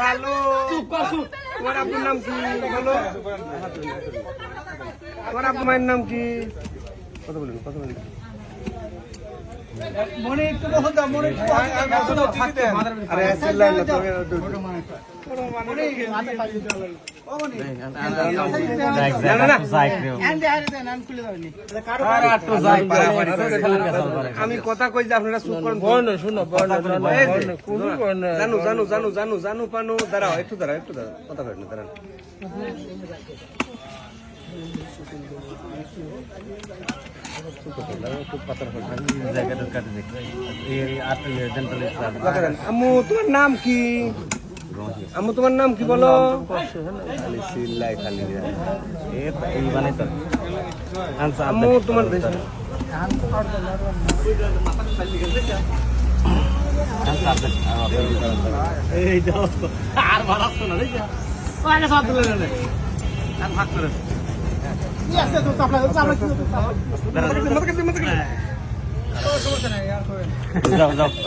ভালো তোমার আপনার নাম কি বলো? তোমার আপনার মায়ের নাম কি? কথা বলুন, কথা বলুন। মনে একটু মনে আমি কথা কই যে আপনারা চুপ করেন। শুনো জানু জানু জানু জানু জানু পানু দাঁড়াও, একটু দাঁড়াও, একটু দাঁড়াও, কথা কই না, দাঁড়ান। আম্মু তোমার নাম কি? আম্মু তোমার নাম কি বলো? আম্মু তোমার আর ভালো না ভাগ করে যাও যাও,